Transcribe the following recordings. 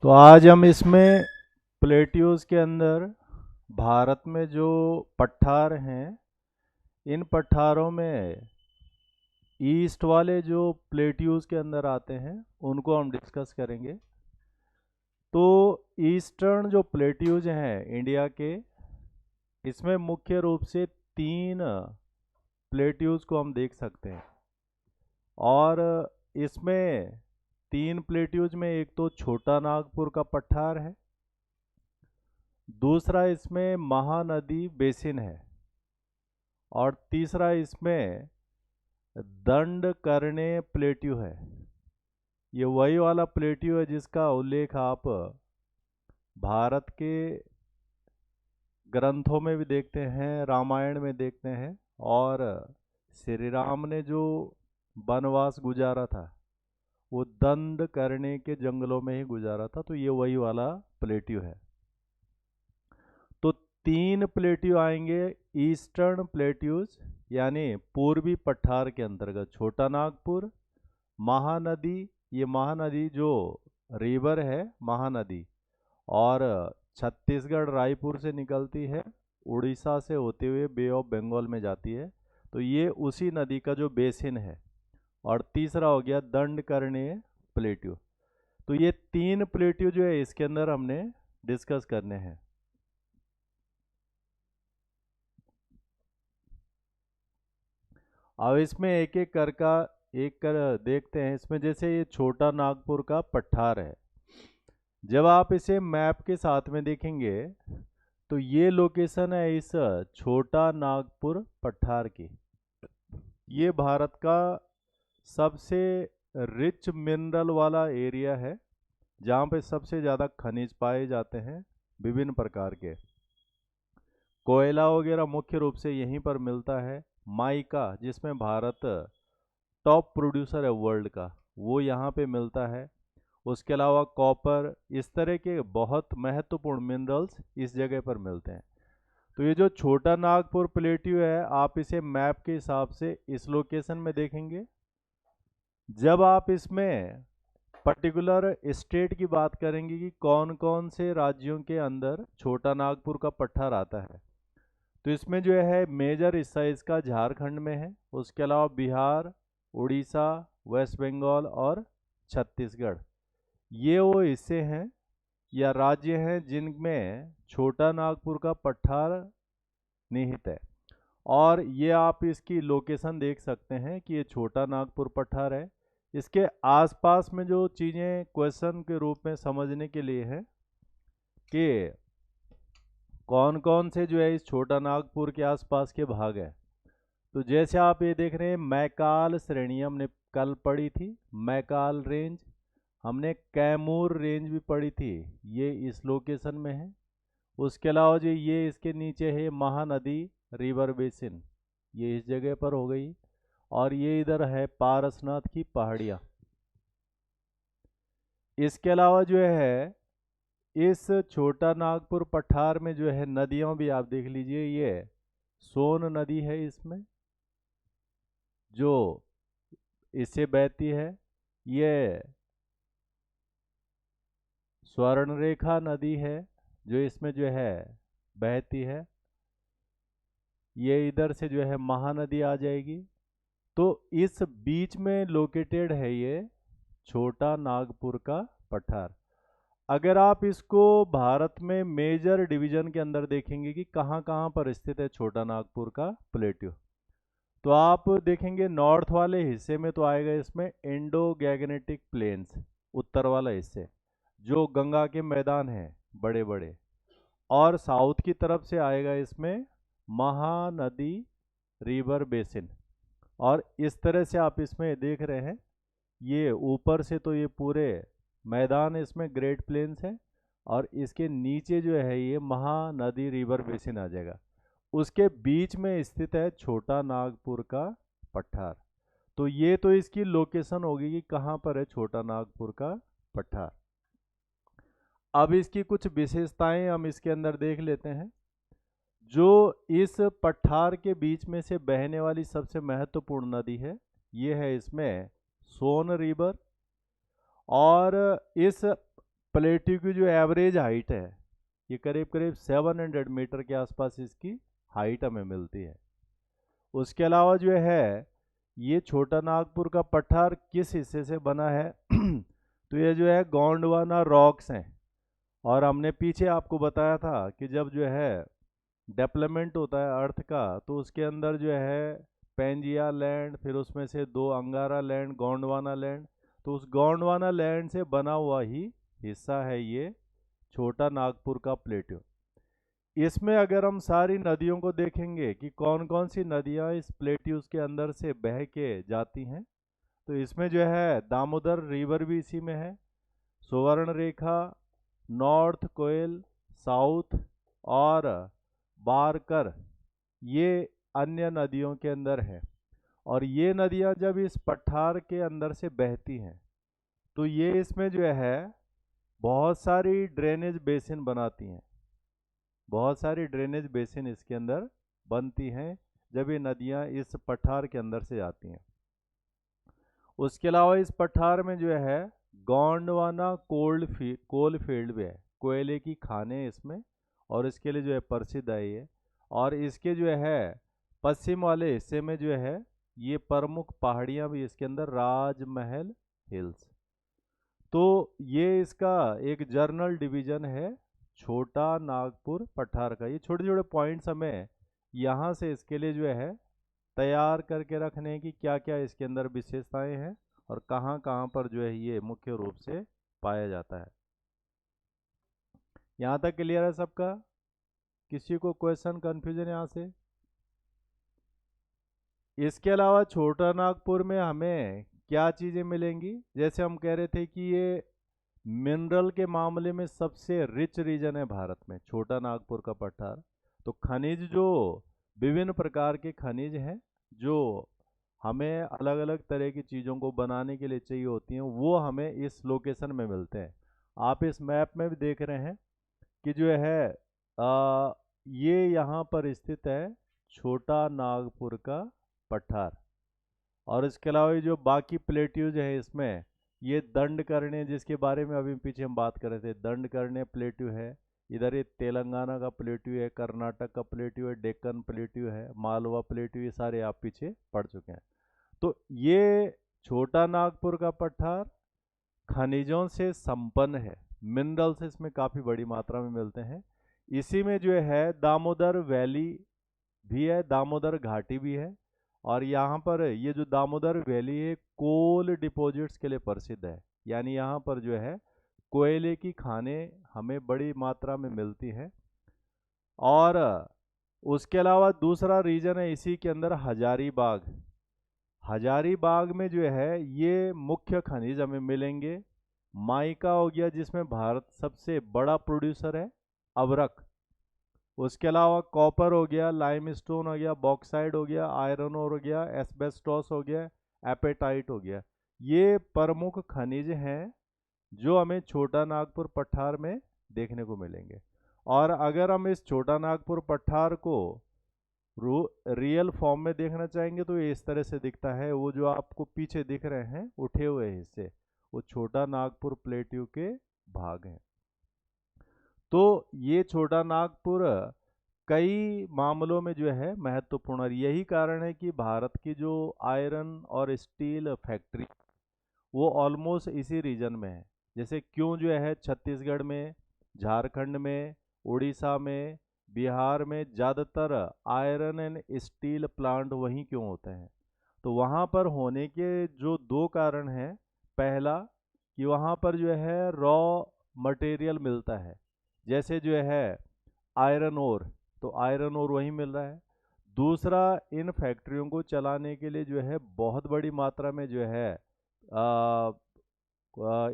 तो आज हम इसमें प्लेट्यूज के अंदर भारत में जो पठार हैं, इन पठारों में ईस्ट वाले जो प्लेट्यूज के अंदर आते हैं उनको हम डिस्कस करेंगे। तो ईस्टर्न जो प्लेट्यूज हैं इंडिया के, इसमें मुख्य रूप से तीन प्लेट्यूज को हम देख सकते हैं। और इसमें तीन प्लेट्यूज में एक तो छोटा नागपुर का पठार है, दूसरा इसमें महानदी बेसिन है, और तीसरा इसमें दंडकर्णीय प्लेट्यू है। ये वही वाला प्लेट्यू है जिसका उल्लेख आप भारत के ग्रंथों में भी देखते हैं, रामायण में देखते हैं, और श्री राम ने जो वनवास गुजारा था वो दंडकर्णी के जंगलों में ही गुजारा था। तो ये वही वाला प्लेट्यू है। तो तीन प्लेट्यू आएंगे ईस्टर्न प्लेट्यूज, यानी पूर्वी पठार के अंतर्गत। छोटा नागपुर, महानदी, ये महानदी जो रिवर है महानदी, और छत्तीसगढ़ रायपुर से निकलती है, उड़ीसा से होते हुए बे ऑफ बंगाल में जाती है। तो ये उसी नदी का जो बेसिन है। और तीसरा हो गया दंडकर्णीय प्लेट्यू। तो ये तीन प्लेट्यू जो है इसके अंदर हमने डिस्कस करने हैं। अब इसमें एक एक कर देखते हैं। इसमें जैसे ये छोटा नागपुर का पठार है, जब आप इसे मैप के साथ में देखेंगे तो ये लोकेशन है इस छोटा नागपुर पठार की। ये भारत का सबसे रिच मिनरल वाला एरिया है, जहाँ पे सबसे ज़्यादा खनिज पाए जाते हैं विभिन्न प्रकार के। कोयला वगैरह मुख्य रूप से यहीं पर मिलता है। माइका, जिसमें भारत टॉप प्रोड्यूसर है वर्ल्ड का, वो यहाँ पे मिलता है। उसके अलावा कॉपर, इस तरह के बहुत महत्वपूर्ण मिनरल्स इस जगह पर मिलते हैं। तो ये जो छोटा नागपुर प्लेट्यू है, आप इसे मैप के हिसाब से इस लोकेशन में देखेंगे। जब आप इसमें पर्टिकुलर स्टेट की बात करेंगे कि कौन कौन से राज्यों के अंदर छोटा नागपुर का पठार आता है, तो इसमें जो है मेजर हिस्सा इसका झारखंड में है। उसके अलावा बिहार, उड़ीसा, वेस्ट बंगाल और छत्तीसगढ़, ये वो हिस्से हैं या राज्य हैं जिनमें छोटा नागपुर का पठार निहित है। और ये आप इसकी लोकेशन देख सकते हैं कि ये छोटा नागपुर पठार है। इसके आसपास में जो चीज़ें क्वेश्चन के रूप में समझने के लिए है कि कौन कौन से जो है इस छोटा नागपुर के आसपास के भाग हैं। तो जैसे आप ये देख रहे हैं, मैकाल श्रेणी हमने कल पढ़ी थी, मैकाल रेंज। हमने कैमूर रेंज भी पढ़ी थी, ये इस लोकेशन में है। उसके अलावा जो ये इसके नीचे है महानदी रिवर बेसिन, ये इस जगह पर हो गई। और ये इधर है पारसनाथ की पहाड़ियाँ। इसके अलावा जो है इस छोटा नागपुर पठार में जो है नदियाँ भी आप देख लीजिए। ये सोन नदी है इसमें जो इससे बहती है, ये स्वर्णरेखा नदी है जो इसमें जो है बहती है, ये इधर से जो है महानदी आ जाएगी। तो इस बीच में लोकेटेड है ये छोटा नागपुर का पठार। अगर आप इसको भारत में मेजर डिवीजन के अंदर देखेंगे कि कहाँ कहाँ पर स्थित है छोटा नागपुर का प्लेट्यू, तो आप देखेंगे नॉर्थ वाले हिस्से में तो आएगा इसमें इंडो गैगनेटिक प्लेन्स, उत्तर वाला हिस्से जो गंगा के मैदान हैं बड़े बड़े। और साउथ की तरफ से आएगा इसमें महानदी रिवर बेसिन। और इस तरह से आप इसमें देख रहे हैं, ये ऊपर से तो ये पूरे मैदान इसमें ग्रेट प्लेन्स है, और इसके नीचे जो है ये महानदी रिवर बेसिन आ जाएगा। उसके बीच में स्थित है छोटा नागपुर का पठार। तो ये तो इसकी लोकेशन होगी कि कहाँ पर है छोटा नागपुर का पठार। अब इसकी कुछ विशेषताएं हम इसके अंदर देख लेते हैं। जो इस पठार के बीच में से बहने वाली सबसे महत्वपूर्ण नदी है, ये है इसमें सोन रिवर। और इस प्लेट्यू की जो एवरेज हाइट है ये करीब करीब 700 मीटर के आसपास इसकी हाइट हमें मिलती है। उसके अलावा जो है ये छोटा नागपुर का पठार किस हिस्से से बना है तो ये जो है गोंडवाना रॉक्स हैं। और हमने पीछे आपको बताया था कि जब जो है डेवलपमेंट होता है अर्थ का तो उसके अंदर जो है पेंजिया लैंड, फिर उसमें से 2 अंगारा लैंड, गोंडवाना लैंड, तो उस गोंडवाना लैंड से बना हुआ ही हिस्सा है ये छोटा नागपुर का प्लेट्यू। इसमें अगर हम सारी नदियों को देखेंगे कि कौन कौन सी नदियां इस प्लेट्यूज के अंदर से बह के जाती हैं, तो इसमें जो है दामोदर रिवर भी इसी में है, सुवर्ण रेखा, नॉर्थ कोयल, साउथ और बारकर, ये अन्य नदियों के अंदर है। और ये नदियां जब इस पठार के अंदर से बहती हैं तो ये इसमें जो है बहुत सारी ड्रेनेज बेसिन बनाती हैं, बहुत सारी ड्रेनेज बेसिन इसके अंदर बनती हैं जब ये नदियां इस पठार के अंदर से आती हैं। उसके अलावा इस पठार में जो है गोंडवाना कोल फील्ड भी है, कोयले की खानें इसमें, और इसके लिए जो है प्रसिद्ध है ये। और इसके जो है पश्चिम वाले हिस्से में जो है ये प्रमुख पहाड़ियां भी इसके अंदर, राजमहल हिल्स। तो ये इसका एक जर्नल डिवीजन है छोटा नागपुर पठार का। ये छोटे छोटे पॉइंट्स हमें यहाँ से इसके लिए जो है तैयार करके रखने की क्या क्या इसके अंदर विशेषताएं हैं और कहाँ कहाँ पर जो है ये मुख्य रूप से पाया जाता है। यहाँ तक क्लियर है सबका? किसी को क्वेश्चन कंफ्यूजन यहाँ से? इसके अलावा छोटा नागपुर में हमें क्या चीज़ें मिलेंगी? जैसे हम कह रहे थे कि ये मिनरल के मामले में सबसे रिच रीजन है भारत में, छोटा नागपुर का पठार। तो खनिज, जो विभिन्न प्रकार के खनिज हैं जो हमें अलग अलग तरह की चीज़ों को बनाने के लिए चाहिए होती हैं, वो हमें इस लोकेशन में मिलते हैं। आप इस मैप में भी देख रहे हैं कि जो है ये यहाँ पर स्थित है छोटा नागपुर का पठार। और इसके अलावा ये जो बाकी प्लेट्यूज हैं इसमें ये दंडकर्ण्य, जिसके बारे में अभी पीछे हम बात कर रहे थे, दंडकर्ण्य प्लेट्यू है। इधर ये तेलंगाना का प्लेट्यू है, कर्नाटक का प्लेट्यू है, डेक्कन प्लेट्यू है, मालवा प्लेट्यू, ये सारे आप पीछे पढ़ चुके हैं। तो ये छोटा नागपुर का पठार खनिजों से संपन्न है, मिनरल्स इसमें काफ़ी बड़ी मात्रा में मिलते हैं। इसी में जो है दामोदर वैली भी है, दामोदर घाटी भी है। और यहाँ पर ये जो दामोदर वैली है कोल डिपॉजिट्स के लिए प्रसिद्ध है, यानी यहाँ पर जो है कोयले की खानें हमें बड़ी मात्रा में मिलती हैं। और उसके अलावा दूसरा रीजन है इसी के अंदर हजारीबाग। हजारीबाग में जो है ये मुख्य खनिज हमें मिलेंगे। माइका हो गया, जिसमें भारत सबसे बड़ा प्रोड्यूसर है, अबरक। उसके अलावा कॉपर हो गया, लाइमस्टोन हो गया, बॉक्साइड हो गया, आयरन ओर हो गया, एस्बेस्टोस हो गया, एपेटाइट हो गया। ये प्रमुख खनिज हैं जो हमें छोटा नागपुर पठार में देखने को मिलेंगे। और अगर हम इस छोटा नागपुर पठार को रियल फॉर्म में देखना चाहेंगे तो ये इस तरह से दिखता है। वो जो आपको पीछे दिख रहे हैं उठे हुए हिस्से, वो छोटा नागपुर प्लेट्यू के भाग हैं। तो ये छोटा नागपुर कई मामलों में जो है महत्वपूर्ण, और यही कारण है कि भारत की जो आयरन और स्टील फैक्ट्री वो ऑलमोस्ट इसी रीजन में है। जैसे क्यों जो है छत्तीसगढ़ में, झारखंड में, उड़ीसा में, बिहार में ज़्यादातर आयरन एंड स्टील प्लांट वहीं क्यों होते हैं? तो वहाँ पर होने के जो 2 कारण हैं। पहला कि वहाँ पर जो है रॉ मटेरियल मिलता है, जैसे जो है आयरन ओर, तो आयरन ओर वहीं मिल रहा है। दूसरा, इन फैक्ट्रियों को चलाने के लिए जो है बहुत बड़ी मात्रा में जो है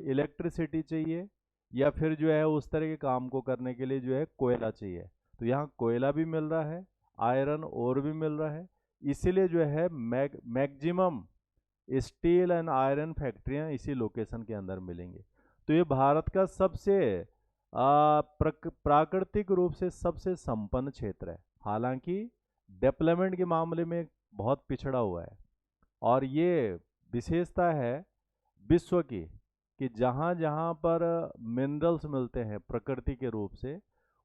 इलेक्ट्रिसिटी चाहिए, या फिर जो है उस तरह के काम को करने के लिए जो है कोयला चाहिए। तो यहाँ कोयला भी मिल रहा है, आयरन ओर भी मिल रहा है, इसीलिए जो है मैक्सिमम स्टील एंड आयरन फैक्ट्रियाँ इसी लोकेशन के अंदर मिलेंगी। तो ये भारत का सबसे प्राकृतिक रूप से सबसे संपन्न क्षेत्र है, हालांकि डेवलपमेंट के मामले में बहुत पिछड़ा हुआ है। और ये विशेषता है विश्व की कि जहाँ जहाँ पर मिनरल्स मिलते हैं प्रकृति के रूप से,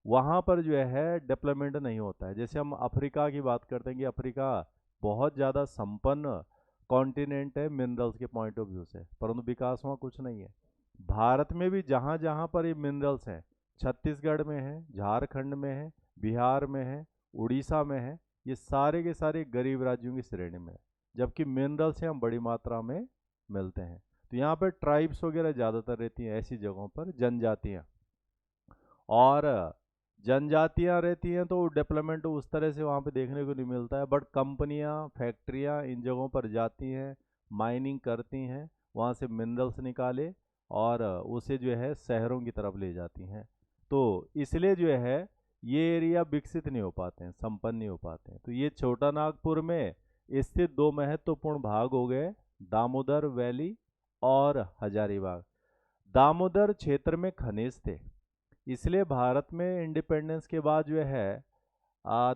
वहाँ पर जो है डेवलपमेंट नहीं होता है। जैसे हम अफ्रीका की बात करते हैं कि अफ्रीका बहुत ज़्यादा संपन्न कॉन्टिनेंट है मिनरल्स के पॉइंट ऑफ व्यू से, परंतु विकास वहाँ कुछ नहीं है। भारत में भी जहाँ जहाँ पर ये मिनरल्स हैं, छत्तीसगढ़ में है, झारखंड में है, बिहार में है, उड़ीसा में है, ये सारे के सारे गरीब राज्यों की श्रेणी में है, जबकि मिनरल्स यहाँ बड़ी मात्रा में मिलते हैं। तो यहाँ पर ट्राइब्स वगैरह ज़्यादातर रहती हैं ऐसी जगहों पर, जनजातियाँ, और जनजातियाँ रहती हैं तो डेवलपमेंट उस तरह से वहाँ पे देखने को नहीं मिलता है। बट कंपनियाँ, फैक्ट्रियाँ इन जगहों पर जाती हैं, माइनिंग करती हैं, वहाँ से मिनरल्स निकाले और उसे जो है शहरों की तरफ ले जाती हैं। तो इसलिए जो है ये एरिया विकसित नहीं हो पाते हैं, संपन्न नहीं हो पाते हैं। तो ये छोटा नागपुर में स्थित दो महत्वपूर्ण भाग हो गए, दामोदर वैली और हजारीबाग। दामोदर क्षेत्र में खनिज थे, इसलिए भारत में इंडिपेंडेंस के बाद जो है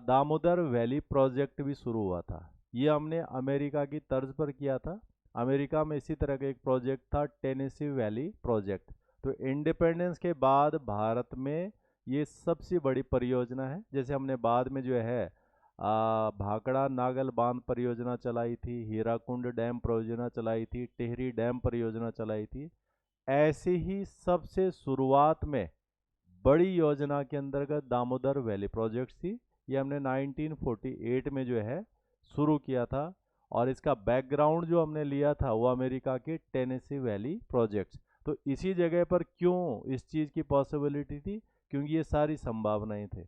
दामोदर वैली प्रोजेक्ट भी शुरू हुआ था। ये हमने अमेरिका की तर्ज पर किया था। अमेरिका में इसी तरह का एक प्रोजेक्ट था, टेनेसी वैली प्रोजेक्ट। तो इंडिपेंडेंस के बाद भारत में ये सबसे बड़ी परियोजना है। जैसे हमने बाद में जो है भाखड़ा नागल बांध परियोजना चलाई थी, हीराकुंड डैम परियोजना चलाई थी, टिहरी डैम परियोजना चलाई थी। ऐसे ही सबसे शुरुआत में बड़ी योजना के अंतर्गत दामोदर वैली प्रोजेक्ट थी। ये हमने 1948 में जो है शुरू किया था, और इसका बैकग्राउंड जो हमने लिया था वो अमेरिका के टेनेसी वैली प्रोजेक्ट्स। तो इसी जगह पर क्यों इस चीज़ की पॉसिबिलिटी थी? क्योंकि ये सारी संभावनाएं थे।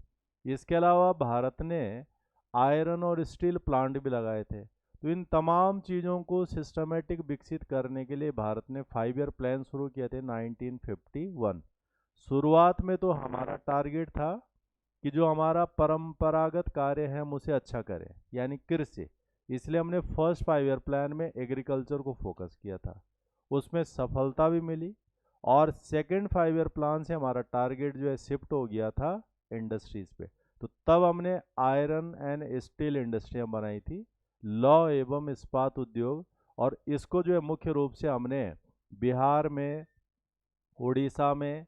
इसके अलावा भारत ने आयरन और स्टील प्लांट भी लगाए थे। तो इन तमाम चीज़ों को सिस्टमेटिक विकसित करने के लिए भारत ने 5 ईयर प्लान शुरू किए थे 1951। शुरुआत में तो हमारा टारगेट था कि जो हमारा परंपरागत कार्य है हम उसे अच्छा करें, यानी कृषि। इसलिए हमने फर्स्ट 5 ईयर प्लान में एग्रीकल्चर को फोकस किया था, उसमें सफलता भी मिली। और सेकंड 5 ईयर प्लान से हमारा टारगेट जो है शिफ्ट हो गया था इंडस्ट्रीज पे। तो तब हमने आयरन एंड स्टील इंडस्ट्रियाँ बनाई थी, लौह एवं इस्पात उद्योग, और इसको जो है मुख्य रूप से हमने बिहार में, उड़ीसा में,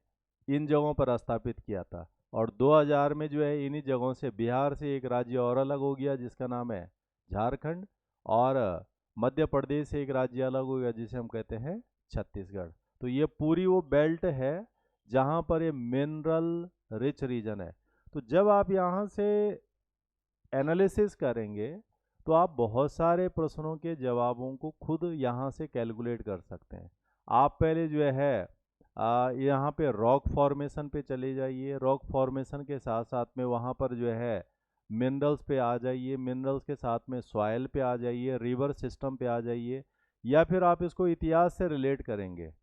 इन जगहों पर स्थापित किया था। और 2000 में जो है इन्हीं जगहों से बिहार से एक राज्य और अलग हो गया जिसका नाम है झारखंड, और मध्य प्रदेश से एक राज्य अलग हो गया जिसे हम कहते हैं छत्तीसगढ़। तो ये पूरी वो बेल्ट है जहाँ पर ये मिनरल रिच रीजन है। तो जब आप यहाँ से एनालिसिस करेंगे तो आप बहुत सारे प्रश्नों के जवाबों को खुद यहाँ से कैलकुलेट कर सकते हैं। आप पहले जो है यहाँ पे रॉक फॉर्मेशन पे चले जाइए, रॉक फॉर्मेशन के साथ साथ में वहाँ पर जो है मिनरल्स पे आ जाइए, मिनरल्स के साथ में सॉइल पे आ जाइए, रिवर सिस्टम पे आ जाइए, या फिर आप इसको इतिहास से रिलेट करेंगे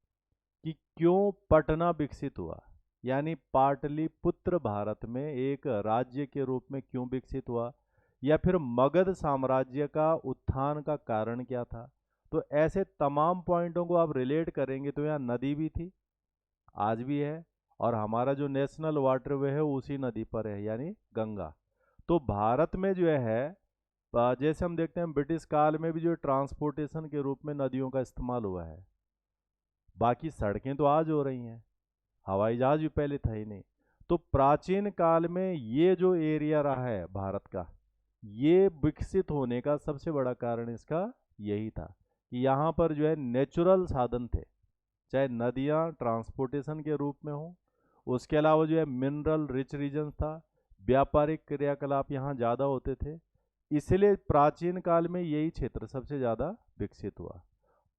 कि क्यों पटना विकसित हुआ, यानी पाटलिपुत्र भारत में एक राज्य के रूप में क्यों विकसित हुआ, या फिर मगध साम्राज्य का उत्थान का कारण क्या था। तो ऐसे तमाम पॉइंटों को आप रिलेट करेंगे तो यहाँ नदी भी थी, आज भी है, और हमारा जो नेशनल वाटरवे है उसी नदी पर है, यानी गंगा। तो भारत में जो है जैसे हम देखते हैं ब्रिटिश काल में भी जो ट्रांसपोर्टेशन के रूप में नदियों का इस्तेमाल हुआ है। बाकी सड़कें तो आज हो रही हैं, हवाई जहाज भी पहले था ही नहीं। तो प्राचीन काल में ये जो एरिया रहा है भारत का, ये विकसित होने का सबसे बड़ा कारण इसका यही था कि यहाँ पर जो है नेचुरल साधन थे, चाहे नदियाँ ट्रांसपोर्टेशन के रूप में हो, उसके अलावा जो है मिनरल रिच रीजन था, व्यापारिक क्रियाकलाप यहाँ ज़्यादा होते थे। इसलिए प्राचीन काल में यही क्षेत्र सबसे ज़्यादा विकसित हुआ।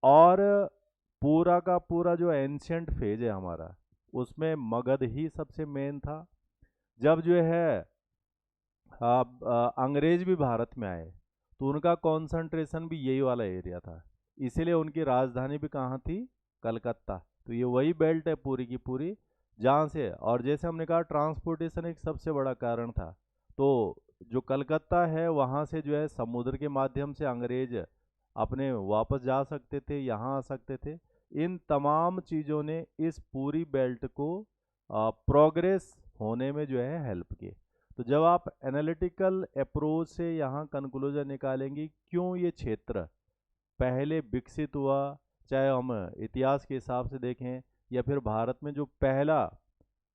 और पूरा का पूरा जो एंशियंट फेज है हमारा, उसमें मगध ही सबसे मेन था। जब जो है अंग्रेज भी भारत में आए तो उनका कॉन्सेंट्रेशन भी यही वाला एरिया था, इसीलिए उनकी राजधानी भी कहाँ थी? कलकत्ता। तो ये वही बेल्ट है पूरी की पूरी जहाँ से, और जैसे हमने कहा ट्रांसपोर्टेशन एक सबसे बड़ा कारण था। तो जो कलकत्ता है वहाँ से जो है समुद्र के माध्यम से अंग्रेज अपने वापस जा सकते थे, यहाँ आ सकते थे। इन तमाम चीज़ों ने इस पूरी बेल्ट को प्रोग्रेस होने में जो है हेल्प की। तो जब आप एनालिटिकल अप्रोच से यहाँ कंक्लूजन निकालेंगे क्यों ये क्षेत्र पहले विकसित हुआ, चाहे हम इतिहास के हिसाब से देखें या फिर भारत में जो पहला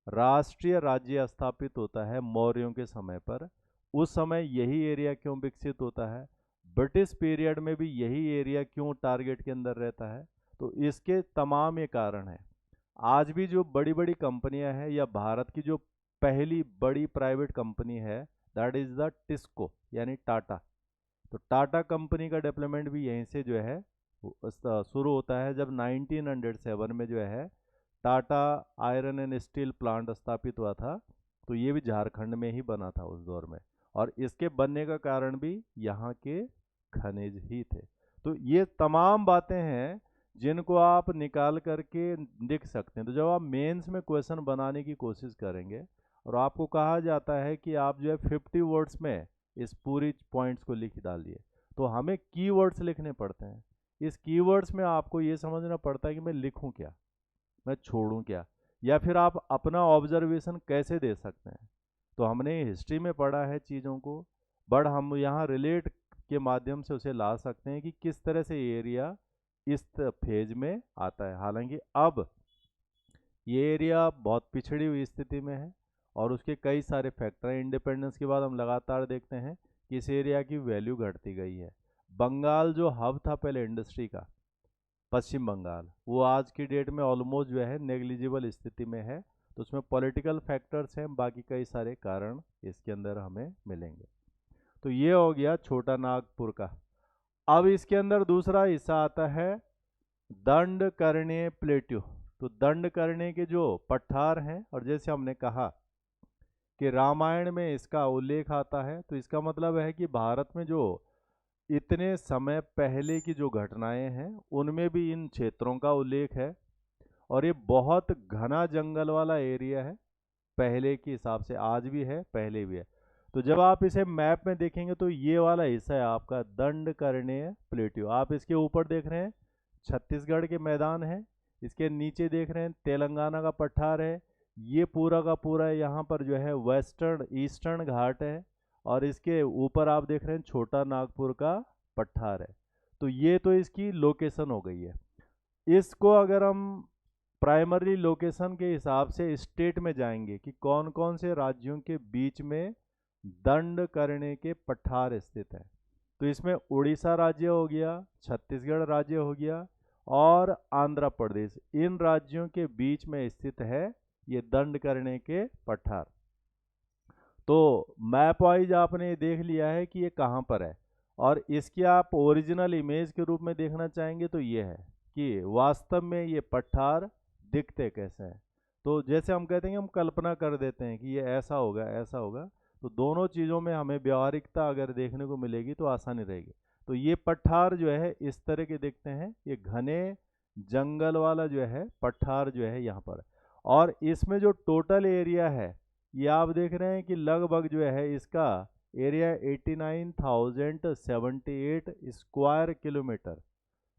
राष्ट्रीय राज्य स्थापित होता है मौर्यों के समय पर, उस समय यही एरिया क्यों विकसित होता है, ब्रिटिश पीरियड में भी यही एरिया क्यों टारगेट के अंदर रहता है, तो इसके तमाम ये कारण हैं। आज भी जो बड़ी बड़ी कंपनियां हैं या भारत की जो पहली बड़ी प्राइवेट कंपनी है दैट इज द टिस्को यानी टाटा। तो टाटा कंपनी का डेवलपमेंट भी यहीं से जो है शुरू होता है, जब 1907 में जो है Tata iron and steel plant स्थापित हुआ था। तो ये भी झारखंड में ही बना था उस दौर में, और इसके बनने का कारण भी यहाँ के खनिज ही थे। तो ये तमाम बातें हैं जिनको आप निकाल करके लिख सकते हैं। तो जब आप मेंस में क्वेश्चन बनाने की कोशिश करेंगे और आपको कहा जाता है कि आप जो है 50 वर्ड्स में इस पूरी पॉइंट्स को लिख डालिए, तो हमें कीवर्ड्स लिखने पड़ते हैं। इस कीवर्ड्स में आपको ये समझना पड़ता है कि मैं लिखूं क्या, मैं छोड़ूं क्या, या फिर आप अपना ऑब्जर्वेशन कैसे दे सकते हैं। तो हमने हिस्ट्री में पढ़ा है चीज़ों को, बट हम यहाँ रिलेट के माध्यम से उसे ला सकते हैं कि किस तरह से एरिया इस फेज में आता है। हालांकि अब ये एरिया बहुत पिछड़ी हुई स्थिति में है और उसके कई सारे फैक्टर हैं। इंडिपेंडेंस के बाद हम लगातार देखते हैं कि इस एरिया की वैल्यू घटती गई है। बंगाल जो हब था पहले इंडस्ट्री का, पश्चिम बंगाल, वो आज की डेट में ऑलमोस्ट जो है नेग्लिजिबल स्थिति में है। तो उसमें पॉलिटिकल फैक्टर्स हैं, बाकी कई सारे कारण इसके अंदर हमें मिलेंगे। तो ये हो गया छोटा नागपुर का। अब इसके अंदर दूसरा हिस्सा आता है दंडकर्णीय प्लेट्यू। तो दंडकर्णीय के जो पठार हैं, और जैसे हमने कहा कि रामायण में इसका उल्लेख आता है, तो इसका मतलब है कि भारत में जो इतने समय पहले की जो घटनाएं हैं उनमें भी इन क्षेत्रों का उल्लेख है। और ये बहुत घना जंगल वाला एरिया है, पहले के हिसाब से आज भी है, पहले भी है। तो जब आप इसे मैप में देखेंगे तो ये वाला हिस्सा है आपका दंडकर्णीय प्लेट्यू। आप इसके ऊपर देख रहे हैं छत्तीसगढ़ के मैदान है, इसके नीचे देख रहे हैं तेलंगाना का पठार है, ये पूरा का पूरा यहाँ पर जो है वेस्टर्न ईस्टर्न घाट है, और इसके ऊपर आप देख रहे हैं छोटा नागपुर का पठार है। तो ये तो इसकी लोकेशन हो गई है। इसको अगर हम प्राइमरी लोकेशन के हिसाब से स्टेट में जाएंगे कि कौन कौन से राज्यों के बीच में दंडकर्णीय के पठार स्थित है, तो इसमें उड़ीसा राज्य हो गया, छत्तीसगढ़ राज्य हो गया और आंध्र प्रदेश, इन राज्यों के बीच में स्थित है ये दंडकर्णीय के पठार। तो मैप वाइज आपने देख लिया है कि ये कहाँ पर है, और इसकी आप ओरिजिनल इमेज के रूप में देखना चाहेंगे तो ये है कि वास्तव में ये पठार दिखते कैसे हैं। तो जैसे हम कहते हैं कि हम कल्पना कर देते हैं कि ये ऐसा होगा ऐसा होगा, तो दोनों चीज़ों में हमें व्यवहारिकता अगर देखने को मिलेगी तो आसानी रहेगी। तो ये पठार जो है इस तरह के दिखते हैं, ये घने जंगल वाला जो है पठार जो है यहाँ पर। और इसमें जो टोटल एरिया है ये आप देख रहे हैं कि लगभग जो है इसका एरिया 89,078 स्क्वायर किलोमीटर,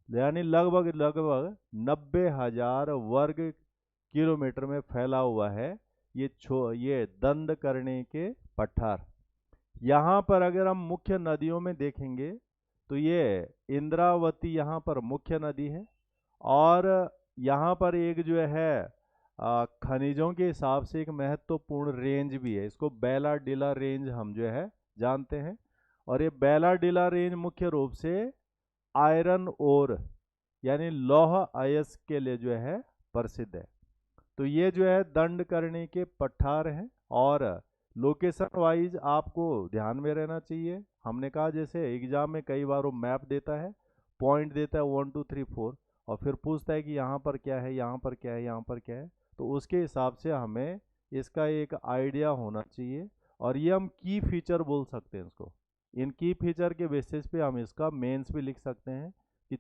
यानी लगभग 90,000 वर्ग किलोमीटर में फैला हुआ है ये दंडकर्णीय के पठार। यहाँ पर अगर हम मुख्य नदियों में देखेंगे तो ये इंद्रावती यहाँ पर मुख्य नदी है, और यहाँ पर एक जो है खनिजों के हिसाब से एक महत्वपूर्ण रेंज भी है, इसको बैलाडीला रेंज हम जो है जानते हैं। और ये बैलाडीला रेंज मुख्य रूप से आयरन ओर यानी लौह अयस्क के लिए जो है प्रसिद्ध है। तो ये जो है दंडकर्णी के पठार हैं, और लोकेशन वाइज आपको ध्यान में रहना चाहिए। हमने कहा जैसे एग्जाम में कई बार वो मैप देता है, पॉइंट देता है 1 2 3 4, और फिर पूछता है कि यहाँ पर क्या है, यहाँ पर क्या है, यहाँ पर क्या है। तो उसके हिसाब से हमें इसका एक आइडिया होना चाहिए, और ये हम की फीचर बोल सकते हैं इसको। इन की फीचर के बेसिस पे हम इसका मेंस भी लिख सकते हैं कि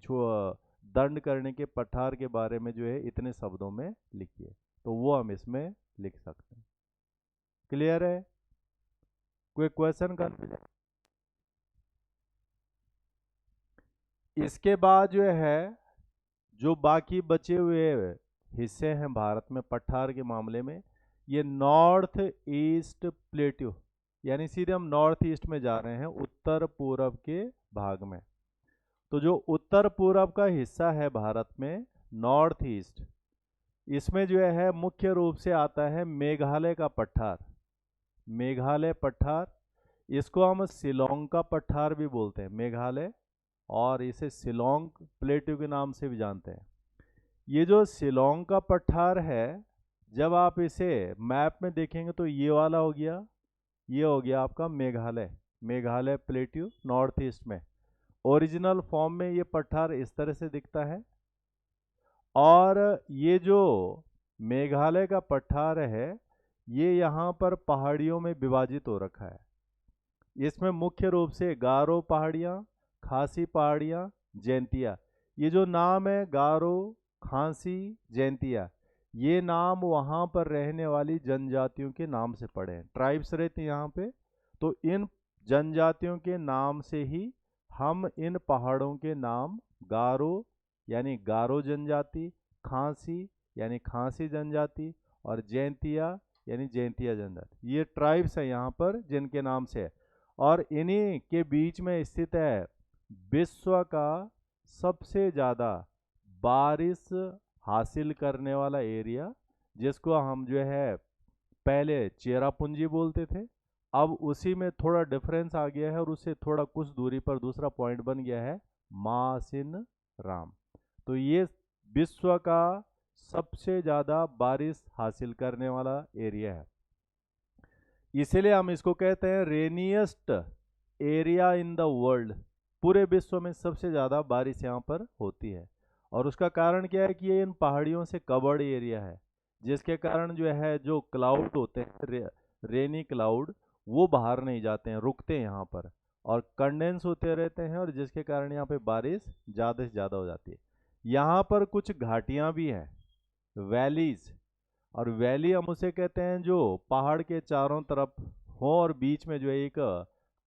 दंड करने के पठार के बारे में जो है इतने शब्दों में लिखिए, तो वो हम इसमें लिख सकते हैं। क्लियर है? कोई क्वेश्चन कर? इसके बाद जो है जो बाकी बचे हुए हिस्से हैं भारत में पठार के मामले में, ये नॉर्थ ईस्ट प्लेट्यू, यानी सीधे हम नॉर्थ ईस्ट में जा रहे हैं, उत्तर पूर्व के भाग में। तो जो उत्तर पूर्व का हिस्सा है भारत में, नॉर्थ ईस्ट, इसमें जो है मुख्य रूप से आता है मेघालय का पठार। मेघालय पठार, इसको हम शिलोंग का पठार भी बोलते हैं, मेघालय, और इसे शिलोंग प्लेट्यू के नाम से भी जानते हैं। ये जो शिलोंग का पठार है, जब आप इसे मैप में देखेंगे तो ये वाला हो गया, ये हो गया आपका Meghalaya, Meghalaya plateau north east में। ओरिजिनल फॉर्म में ये पठार इस तरह से दिखता है। और ये जो मेघालय का पठार है, ये यहाँ पर पहाड़ियों में विभाजित हो रखा है। इसमें मुख्य रूप से गारो पहाड़ियाँ, खासी पहाड़ियाँ, जैंतिया, ये जो नाम है गारो, खासी, जैंतिया, ये नाम वहाँ पर रहने वाली जनजातियों के नाम से पड़े हैं। ट्राइब्स रहते हैं यहाँ पे, तो इन जनजातियों के नाम से ही हम इन पहाड़ों के नाम गारो यानी गारो जनजाति, खासी यानी खासी जनजाति, और जैंतिया यानी जैंतिया जनजाति, ये ट्राइब्स हैं यहाँ पर जिनके नाम से है। और इन्हीं के बीच में स्थित है विश्व का सबसे ज़्यादा बारिश हासिल करने वाला एरिया, जिसको हम जो है पहले चेरापूंजी बोलते थे, अब उसी में थोड़ा डिफरेंस आ गया है और उससे थोड़ा कुछ दूरी पर दूसरा पॉइंट बन गया है मासिन राम। तो ये विश्व का सबसे ज़्यादा बारिश हासिल करने वाला एरिया है, इसलिए हम इसको कहते हैं रेनियस्ट एरिया इन द वर्ल्ड। पूरे विश्व में सबसे ज़्यादा बारिश यहाँ पर होती है। और उसका कारण क्या है कि ये इन पहाड़ियों से कवर्ड एरिया है, जिसके कारण जो है जो क्लाउड होते हैं रेनी क्लाउड, वो बाहर नहीं जाते हैं, रुकते हैं यहाँ पर और कंडेंस होते रहते हैं, और जिसके कारण यहाँ पे बारिश ज़्यादा से ज़्यादा हो जाती है। यहाँ पर कुछ घाटियाँ भी हैं, वैलीज, और वैली हम उसे कहते हैं जो पहाड़ के चारों तरफ हो और बीच में जो एक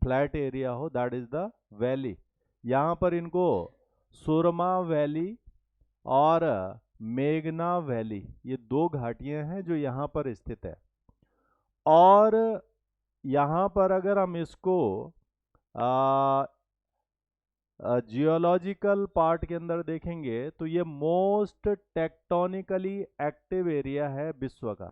फ्लैट एरिया हो, दैट इज द वैली। यहाँ पर इनको सुरमा वैली और मेघना वैली, ये दो घाटियां हैं जो यहाँ पर स्थित है। और यहाँ पर अगर हम इसको जियोलॉजिकल पार्ट के अंदर देखेंगे तो ये मोस्ट टेक्टोनिकली एक्टिव एरिया है विश्व का,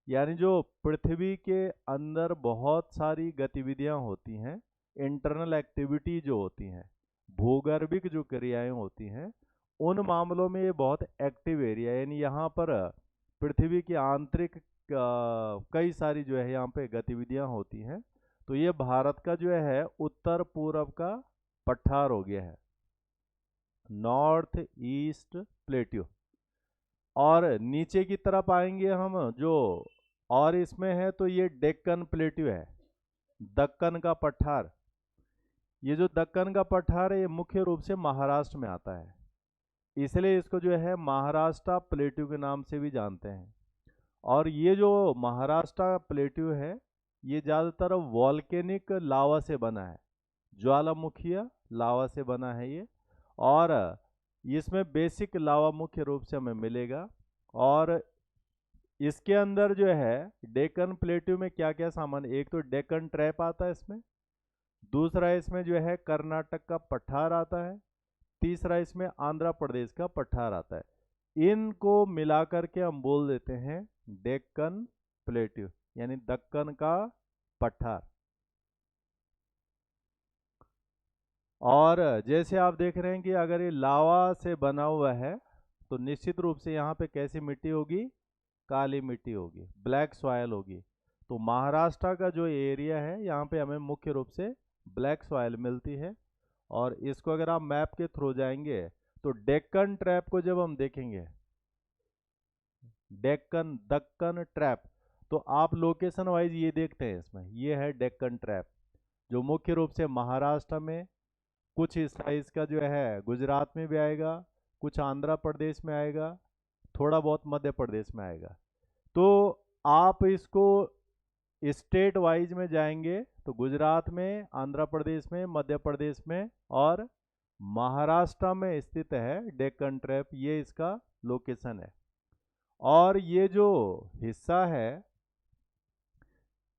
यानी जो पृथ्वी के अंदर बहुत सारी गतिविधियां होती हैं, इंटरनल एक्टिविटी जो होती हैं, भूगर्भिक जो क्रियाएं होती हैं, उन मामलों में ये बहुत एक्टिव एरिया है। यानी यहाँ पर पृथ्वी की आंतरिक कई सारी जो है यहाँ पे गतिविधियां होती हैं। तो ये भारत का जो है उत्तर पूर्व का पठार हो गया है, नॉर्थ ईस्ट प्लेट्यू। और नीचे की तरफ आएंगे हम जो, और इसमें है तो ये डेक्कन प्लेट्यू है, दक्कन का पठार। ये जो दक्कन का पठार है ये मुख्य रूप से महाराष्ट्र में आता है, इसलिए इसको जो है महाराष्ट्र प्लेट्यू के नाम से भी जानते हैं। और ये जो महाराष्ट्र प्लेट्यू है, ये ज़्यादातर वॉल्केनिक लावा से बना है, ज्वालामुखीय लावा से बना है ये। और इसमें बेसिक लावा मुख्य रूप से हमें मिलेगा। और इसके अंदर जो है डेक्कन प्लेट्यू में क्या क्या सामान, एक तो डेक्कन ट्रैप आता है इसमें, दूसरा इसमें जो है कर्नाटक का पठार आता है, तीसरा इसमें आंध्र प्रदेश का पठार आता है। इनको मिलाकर के हम बोल देते हैं डेक्कन प्लेट्यू, यानी दक्कन का पठार। और जैसे आप देख रहे हैं कि अगर ये लावा से बना हुआ है तो निश्चित रूप से यहाँ पे कैसी मिट्टी होगी, काली मिट्टी होगी, ब्लैक सॉयल होगी। तो महाराष्ट्र का जो एरिया है यहाँ पे हमें मुख्य रूप से ब्लैक सॉयल मिलती है। और इसको अगर आप मैप के थ्रू जाएंगे तो डेक्कन ट्रैप को जब हम देखेंगे, डेक्कन दक्कन ट्रैप, तो आप लोकेशन वाइज ये देखते हैं, इसमें ये है डेक्कन ट्रैप जो मुख्य रूप से महाराष्ट्र में, कुछ हिस्सा इसका जो है गुजरात में भी आएगा, कुछ आंध्र प्रदेश में आएगा, थोड़ा बहुत मध्य प्रदेश में आएगा। तो आप इसको स्टेट वाइज में जाएंगे तो गुजरात में, आंध्र प्रदेश में, मध्य प्रदेश में और महाराष्ट्र में स्थित है डेक्कन ट्रैप, ये इसका लोकेशन है। और ये जो हिस्सा है,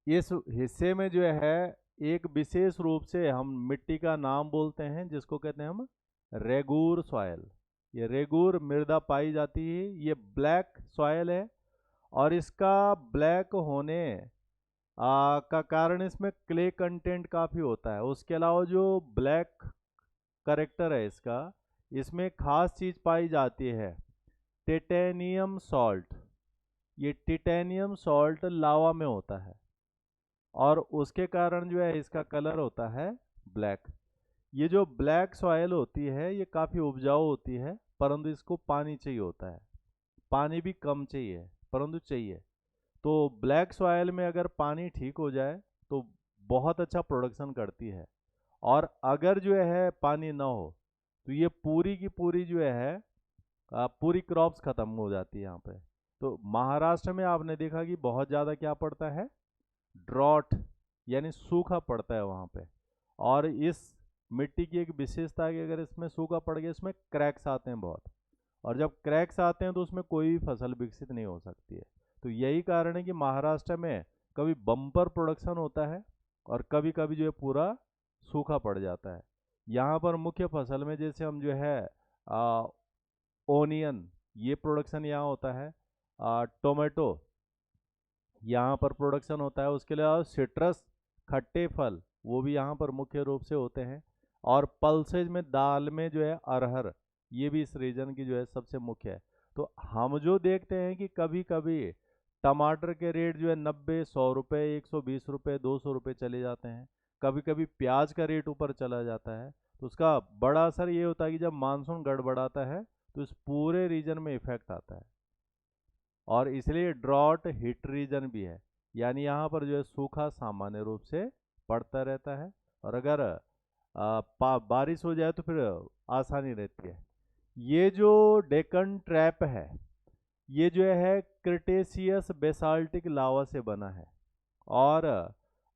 इस हिस्से में जो है एक विशेष रूप से हम मिट्टी का नाम बोलते हैं जिसको कहते हैं हम रेगूर सॉयल, ये रेगूर मृदा पाई जाती है। ये ब्लैक सॉयल है और इसका ब्लैक होने का कारण इसमें क्ले कंटेंट काफ़ी होता है। उसके अलावा जो ब्लैक करेक्टर है इसका, इसमें खास चीज़ पाई जाती है टिटेनियम सॉल्ट। ये टिटेनियम सॉल्ट लावा में होता है और उसके कारण जो है इसका कलर होता है ब्लैक। ये जो ब्लैक सॉयल होती है ये काफ़ी उपजाऊ होती है, परंतु इसको पानी चाहिए होता है। पानी भी कम चाहिए परंतु चाहिए। तो ब्लैक सॉयल में अगर पानी ठीक हो जाए तो बहुत अच्छा प्रोडक्शन करती है। और अगर जो है पानी ना हो तो ये पूरी की पूरी जो है पूरी क्रॉप्स खत्म हो जाती है यहाँ पे। तो महाराष्ट्र में आपने देखा कि बहुत ज़्यादा क्या पड़ता है, ड्रॉट यानी सूखा पड़ता है वहाँ पे। और इस मिट्टी की एक विशेषता है कि अगर इसमें सूखा पड़ गया इसमें क्रैक्स आते हैं बहुत, और जब क्रैक्स आते हैं तो उसमें कोई भी फसल विकसित नहीं हो सकती है। तो यही कारण है कि महाराष्ट्र में कभी बम्पर प्रोडक्शन होता है और कभी कभी जो है पूरा सूखा पड़ जाता है। यहाँ पर मुख्य फसल में जैसे हम जो है ओनियन, ये प्रोडक्शन यहाँ होता है। टोमेटो यहाँ पर प्रोडक्शन होता है। उसके अलावा सिट्रस, खट्टे फल, वो भी यहाँ पर मुख्य रूप से होते हैं। और पल्सेज में दाल में जो है अरहर, ये भी इस रीजन की जो है सबसे मुख्य है। तो हम जो देखते हैं कि कभी कभी टमाटर के रेट जो है 90-100 रुपये, 120 रुपये, 200 रुपये चले जाते हैं। कभी कभी प्याज का रेट ऊपर चला जाता है। तो उसका बड़ा असर ये होता है कि जब मानसून गड़बड़ाता है तो इस पूरे रीजन में इफेक्ट आता है। और इसलिए ड्रॉट हिट रीजन भी है, यानी यहाँ पर जो है सूखा सामान्य रूप से पड़ता रहता है। और अगर बारिश हो जाए तो फिर आसानी रहती है। ये जो डेक्कन ट्रैप है ये जो है क्रिटेशियस बेसाल्टिक लावा से बना है। और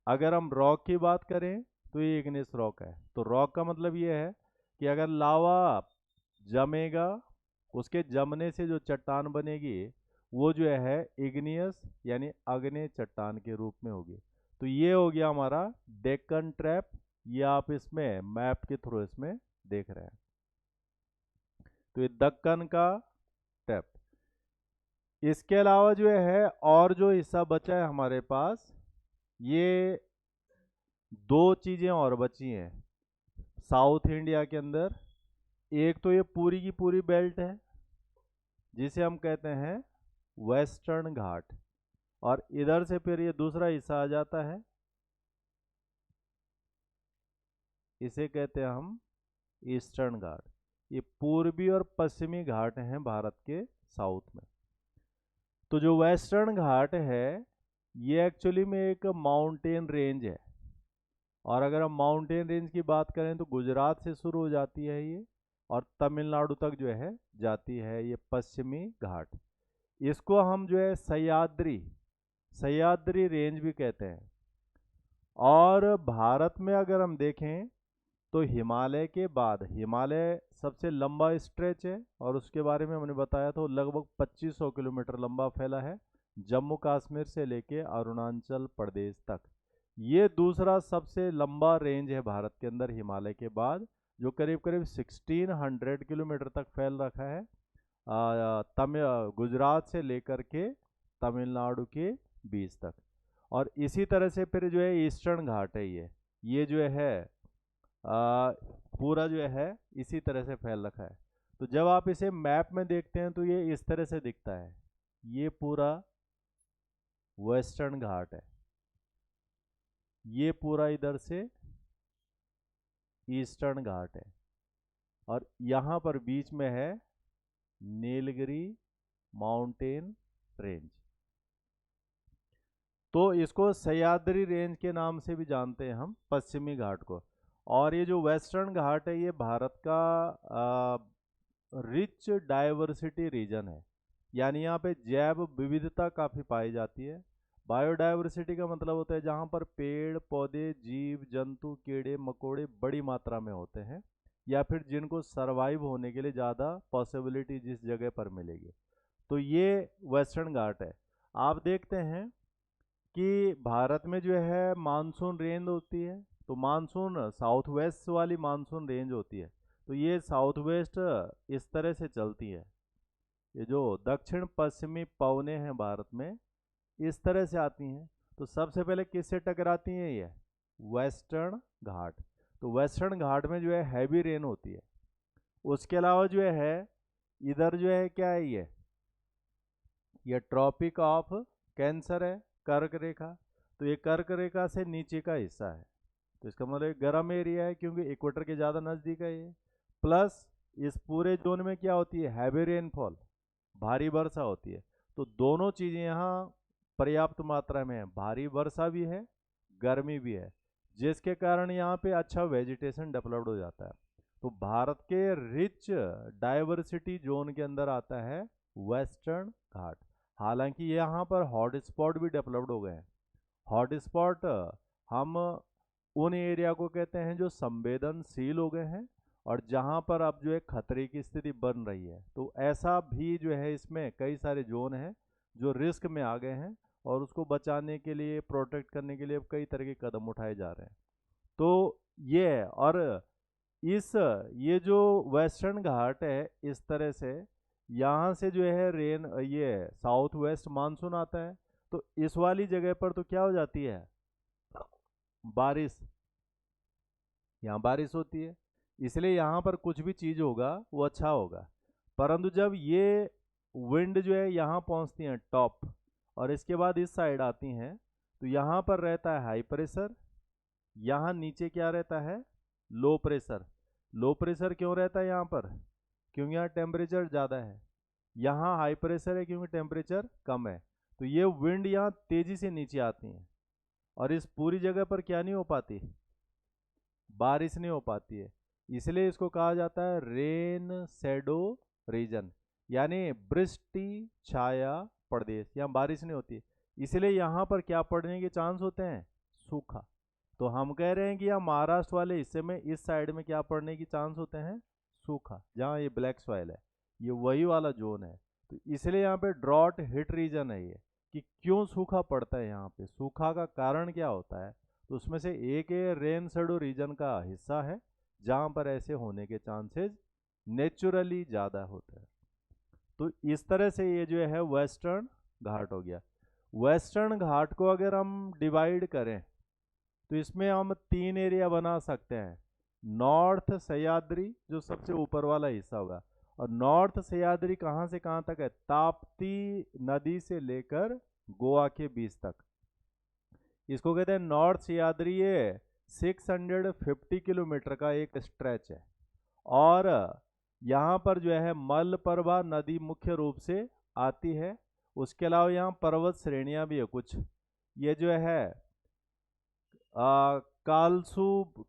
अगर हम रॉक की बात करें तो ये इग्नियस रॉक है। तो रॉक का मतलब ये है कि अगर लावा जमेगा, उसके जमने से जो चट्टान बनेगी वो जो है इग्नियस यानी अग्नेय चट्टान के रूप में होगी। तो ये हो गया हमारा डेक्कन ट्रैप। ये आप इसमें मैप के थ्रू इसमें देख रहे हैं। तो ये दक्कन का ट्रैप। इसके अलावा जो है और जो हिस्सा बचा है हमारे पास, ये दो चीज़ें और बची हैं साउथ इंडिया के अंदर। एक तो ये पूरी की पूरी बेल्ट है जिसे हम कहते हैं वेस्टर्न घाट, और इधर से फिर ये दूसरा हिस्सा आ जाता है, इसे कहते हैं हम ईस्टर्न घाट। ये पूर्वी और पश्चिमी घाट हैं भारत के साउथ में। तो जो वेस्टर्न घाट है ये एक्चुअली में एक माउंटेन रेंज है। और अगर हम माउंटेन रेंज की बात करें तो गुजरात से शुरू हो जाती है ये और तमिलनाडु तक जो है जाती है ये पश्चिमी घाट। इसको हम जो है सह्याद्री सह्याद्री रेंज भी कहते हैं। और भारत में अगर हम देखें तो हिमालय के बाद हिमालय सबसे लंबा स्ट्रेच है और उसके बारे में हमने बताया था, लगभग 2500 किलोमीटर लंबा फैला है जम्मू कश्मीर से लेके अरुणाचल प्रदेश तक। ये दूसरा सबसे लंबा रेंज है भारत के अंदर हिमालय के बाद, जो करीब करीब 1600 किलोमीटर तक फैल रखा है गुजरात से लेकर के तमिलनाडु के बीच तक। और इसी तरह से फिर जो है ईस्टर्न घाट है ये जो है पूरा जो है इसी तरह से फैल रखा है। तो जब आप इसे मैप में देखते हैं तो ये इस तरह से दिखता है। ये पूरा वेस्टर्न घाट है, ये पूरा इधर से ईस्टर्न घाट है, और यहाँ पर बीच में है नीलगिरी माउंटेन रेंज। तो इसको सह्याद्री रेंज के नाम से भी जानते हैं हम पश्चिमी घाट को। और ये जो वेस्टर्न घाट है ये भारत का रिच डाइवर्सिटी रीजन है, यानी यहाँ पे जैव विविधता काफ़ी पाई जाती है। बायोडाइवर्सिटी का मतलब होता है जहाँ पर पेड़ पौधे जीव जंतु कीड़े मकोड़े बड़ी मात्रा में होते हैं, या फिर जिनको सरवाइव होने के लिए ज़्यादा पॉसिबिलिटी जिस जगह पर मिलेगी। तो ये वेस्टर्न घाट है। आप देखते हैं कि भारत में जो है मानसून रेंज होती है, तो मानसून साउथ वेस्ट वाली मानसून रेंज होती है। तो ये साउथ वेस्ट इस तरह से चलती है। ये जो दक्षिण पश्चिमी पवनें हैं भारत में, इस तरह से आती हैं। तो सबसे पहले किससे टकराती हैं ये? वेस्टर्न घाट। तो वेस्टर्न घाट में जो है हैवी रेन होती है। उसके अलावा जो है इधर जो है क्या है, ये ट्रॉपिक ऑफ कैंसर है, कर्क रेखा। तो ये कर्क रेखा से नीचे का हिस्सा है, तो इसका मतलब गर्म एरिया है क्योंकि इक्वेटर के ज़्यादा नज़दीक है ये। प्लस इस पूरे जोन में क्या होती है, हैवी रेनफॉल, भारी वर्षा होती है। तो दोनों चीज़ें यहाँ पर्याप्त मात्रा में है, भारी वर्षा भी है, गर्मी भी है, जिसके कारण यहाँ पे अच्छा वेजिटेशन डेवलप्ड हो जाता है। तो भारत के रिच डाइवर्सिटी जोन के अंदर आता है वेस्टर्न घाट। हालांकि यहाँ पर हॉट स्पॉट भी डेवलप्ड हो गए हैं। हॉट स्पॉट हम उन एरिया को कहते हैं जो संवेदनशील हो गए हैं और जहाँ पर अब जो है खतरे की स्थिति बन रही है। तो ऐसा भी जो है इसमें कई सारे जोन हैं जो रिस्क में आ गए हैं और उसको बचाने के लिए, प्रोटेक्ट करने के लिए कई तरह के कदम उठाए जा रहे हैं। तो ये है। और इस ये जो वेस्टर्न घाट है, इस तरह से यहाँ से जो है रेन, ये साउथ वेस्ट मानसून आता है। तो इस वाली जगह पर तो क्या हो जाती है, बारिश, यहाँ बारिश होती है, इसलिए यहाँ पर कुछ भी चीज़ होगा वो अच्छा होगा। परंतु जब ये विंड जो है यहाँ पहुँचती हैं टॉप और इसके बाद इस साइड आती हैं, तो यहाँ पर रहता है हाई प्रेशर, यहाँ नीचे क्या रहता है, लो प्रेशर। लो प्रेशर क्यों रहता है यहाँ पर, क्योंकि यहाँ टेम्परेचर ज़्यादा है। यहाँ हाई प्रेशर है क्योंकि टेम्परेचर कम है। तो ये विंड यहाँ तेज़ी से नीचे आती हैं और इस पूरी जगह पर क्या नहीं हो पाती, बारिश नहीं हो पाती है। इसलिए इसको कहा जाता है रेन शैडो रीजन, यानी वृष्टि छाया प्रदेश। यहाँ बारिश नहीं होती, इसलिए यहाँ पर क्या पड़ने के चांस होते हैं, सूखा। तो हम कह रहे हैं कि यहाँ महाराष्ट्र वाले हिस्से में इस साइड में क्या पड़ने की चांस होते हैं, सूखा। जहाँ ये ब्लैक सॉइल है, ये वही वाला जोन है। तो इसलिए यहाँ पे ड्रॉट हिट रीजन है ये, कि क्यों सूखा पड़ता है यहाँ पे, सूखा का कारण क्या होता है। तो उसमें से एक है रेन शेडो रीजन का हिस्सा है, जहाँ पर ऐसे होने के चांसेस नेचुरली ज़्यादा होते हैं। तो इस तरह से ये जो है वेस्टर्न घाट हो गया। वेस्टर्न घाट को अगर हम डिवाइड करें तो इसमें हम 3 एरिया बना सकते हैं। नॉर्थ सह्याद्री जो सबसे ऊपर वाला हिस्सा होगा, और नॉर्थ सह्याद्री कहाँ से कहाँ तक है, ताप्ती नदी से लेकर गोवा के बीच तक। इसको कहते हैं नॉर्थ सह्याद्री। ये 650 किलोमीटर का एक स्ट्रेच है। और यहाँ पर जो है मलप्रभा नदी मुख्य रूप से आती है। उसके अलावा यहाँ पर्वत श्रेणियाँ भी है कुछ। ये जो है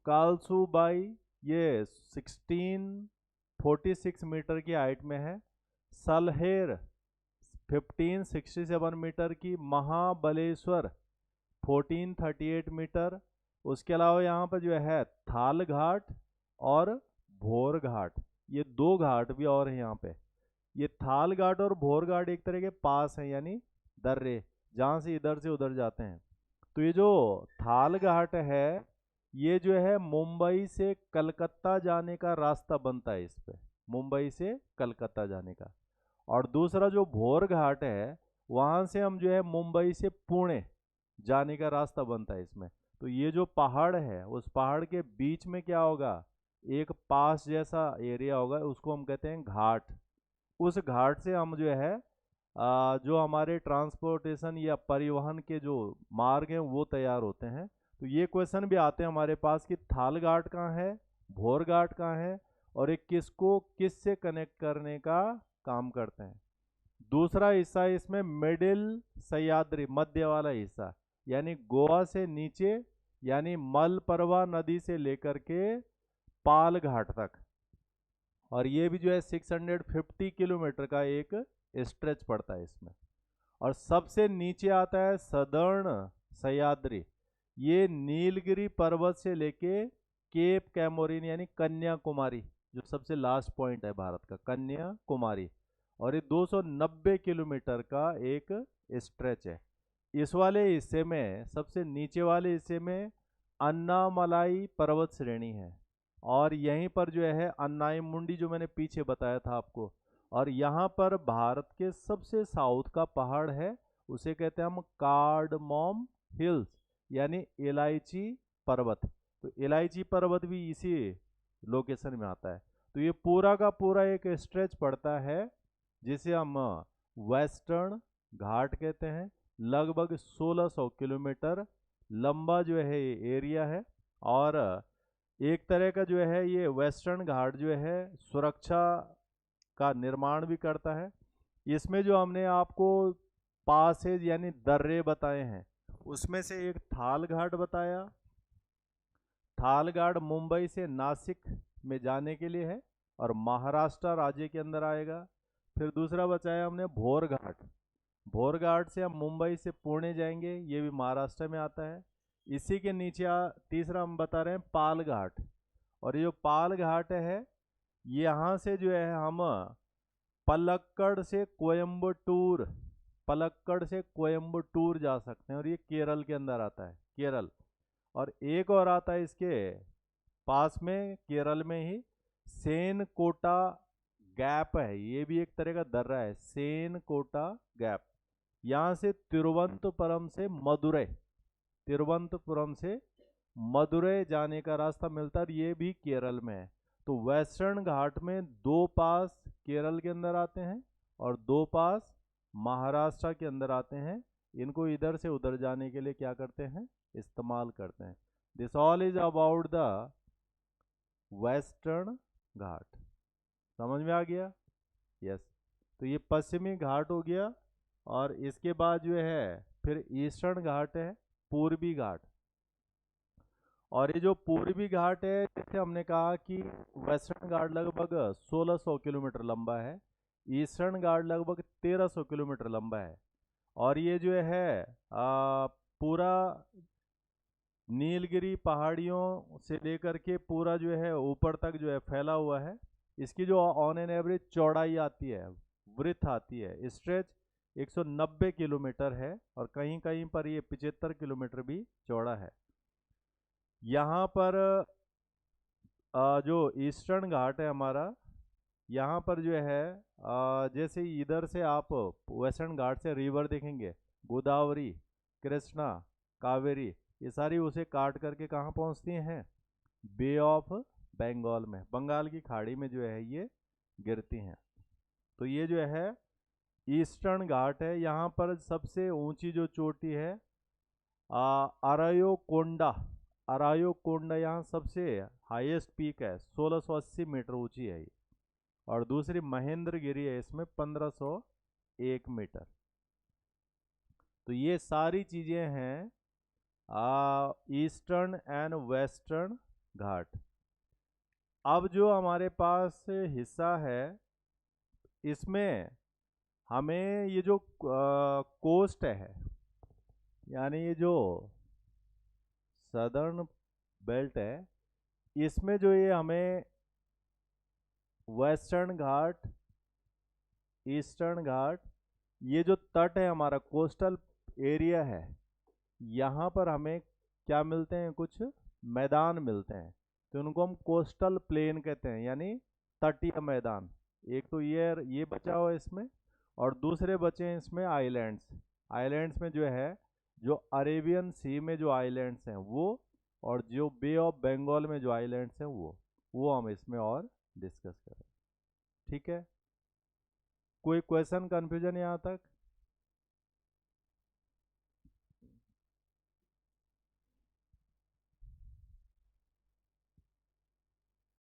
कालसूबाई, ये 1646 मीटर की हाइट में है। सलहेर 1567 मीटर की। महाबलेश्वर 1438 मीटर। उसके अलावा यहाँ पर जो है थाल घाट और भोर घाट, ये 2 घाट भी और हैं यहाँ पे। ये थाल घाट और भोर घाट एक तरह के पास हैं, यानी दर्रे, जहाँ से इधर से उधर जाते हैं। तो ये जो थाल घाट है, ये जो है मुंबई से कलकत्ता जाने का रास्ता बनता है इस पे, मुंबई से कलकत्ता जाने का। और दूसरा जो भोर घाट है, वहाँ से हम जो है मुंबई से पुणे जाने का रास्ता बनता है इसमें। तो ये जो पहाड़ है, उस पहाड़ के बीच में क्या होगा, एक पास जैसा एरिया होगा, उसको हम कहते हैं घाट। उस घाट से हम जो है जो हमारे ट्रांसपोर्टेशन या परिवहन के जो मार्ग हैं वो तैयार होते हैं। तो ये क्वेश्चन भी आते हैं हमारे पास कि थाल घाट कहाँ है, भोर घाट कहाँ है, और एक किसको किस से कनेक्ट करने का काम करते हैं। दूसरा हिस्सा इसमें मिडिल सह्याद्री, मध्य वाला हिस्सा, यानी गोवा से नीचे, यानी मलप्रभा नदी से लेकर के पाल घाट तक। और ये भी जो है 650 किलोमीटर का एक स्ट्रेच पड़ता है इसमें। और सबसे नीचे आता है सदर्न सह्याद्री। ये नीलगिरी पर्वत से लेके केप कैमोरिन यानी कन्याकुमारी, जो सबसे लास्ट पॉइंट है भारत का, कन्याकुमारी। और ये 290 किलोमीटर का एक स्ट्रेच है। इस वाले हिस्से में, सबसे नीचे वाले हिस्से में अन्नामलाई पर्वत श्रेणी है, और यहीं पर जो है अन्नाई मुंडी जो मैंने पीछे बताया था आपको, और यहाँ पर भारत के सबसे साउथ का पहाड़ है, उसे कहते हैं हम कार्डमॉम हिल्स, यानी इलायची पर्वत। तो इलायची पर्वत भी इसी लोकेशन में आता है। तो ये पूरा का पूरा एक स्ट्रेच पड़ता है जिसे हम वेस्टर्न घाट कहते हैं। लगभग 1600 किलोमीटर लंबा जो है ये एरिया है। और एक तरह का जो है ये वेस्टर्न घाट जो है सुरक्षा का निर्माण भी करता है। इसमें जो हमने आपको पासेज यानी दर्रे बताए हैं, उसमें से एक थाल घाट बताया। थाल घाट मुंबई से नासिक में जाने के लिए है और महाराष्ट्र राज्य के अंदर आएगा। फिर दूसरा बताया हमने भोर घाट। भोर घाट से हम मुंबई से पुणे जाएंगे, ये भी महाराष्ट्र में आता है। इसी के नीचे तीसरा हम बता रहे हैं पाल घाट। और ये जो पाल घाट है, यहाँ से जो है हम पलक्कड़ से कोयम्बटूर, पलक्कड़ से कोयम्बटूर जा सकते हैं, और ये केरल के अंदर आता है, केरल। और एक और आता है इसके पास में केरल में ही, सेनकोटा गैप है, ये भी एक तरह का दर्रा है, सेनकोटा गैप। यहाँ से तिरुवनंतपुरम से मदुरै, तिरुवनंतपुरम से मदुरै जाने का रास्ता मिलता है, ये भी केरल में है। तो वेस्टर्न घाट में दो पास केरल के अंदर आते हैं और दो पास महाराष्ट्र के अंदर आते हैं। इनको इधर से उधर जाने के लिए क्या करते हैं, इस्तेमाल करते हैं। This all is about the Western Ghat. समझ में आ गया? यस। तो ये पश्चिमी घाट हो गया। और इसके बाद जो है फिर ईस्टर्न घाट है, पूर्वी घाट। और ये जो पूर्वी घाट है, जैसे हमने कहा कि वेस्टर्न घाट लगभग 1600 किलोमीटर लंबा है, ईस्टर्न घाट लगभग 1300 किलोमीटर लंबा है। और ये जो है पूरा नीलगिरी पहाड़ियों से लेकर के पूरा जो है ऊपर तक जो है फैला हुआ है। इसकी जो ऑन एन एवरेज चौड़ाई आती है, वृथ आती है, स्ट्रेच 190 किलोमीटर है, और कहीं कहीं पर ये 75 किलोमीटर भी चौड़ा है। यहाँ पर जो ईस्टर्न घाट है हमारा, यहाँ पर जो है जैसे इधर से आप वेस्टर्न घाट से रिवर देखेंगे, गोदावरी, कृष्णा, कावेरी, ये सारी उसे काट करके कहाँ पहुँचती हैं, बे ऑफ बंगाल में, बंगाल की खाड़ी में जो है ये गिरती हैं। तो ये जो है ईस्टर्न घाट है। यहाँ पर सबसे ऊंची जो चोटी है अरायोकोंडा, अरायोकोंडा यहाँ सबसे हाईएस्ट पीक है, 1680 मीटर ऊंची है ये। और दूसरी महेंद्रगिरी है, इसमें 1501 मीटर। तो ये सारी चीजें हैं ईस्टर्न एंड वेस्टर्न घाट। अब जो हमारे पास हिस्सा है, इसमें हमें ये जो कोस्ट है, यानी ये जो सदर्न बेल्ट है, इसमें जो ये हमें वेस्टर्न घाट, ईस्टर्न घाट, ये जो तट है हमारा, कोस्टल एरिया है, यहाँ पर हमें क्या मिलते हैं, कुछ मैदान मिलते हैं। तो उनको हम कोस्टल प्लेन कहते हैं, यानी तटीय मैदान। एक तो ये बचा हुआ है इसमें, और दूसरे बचे हैं इसमें आइलैंड्स। आइलैंड्स में जो है, जो अरेबियन सी में जो आइलैंड्स हैं वो, और जो बे ऑफ बंगाल में जो आइलैंड्स हैं वो हम इसमें और डिस्कस करें। ठीक है? कोई क्वेश्चन, कंफ्यूजन यहाँ तक?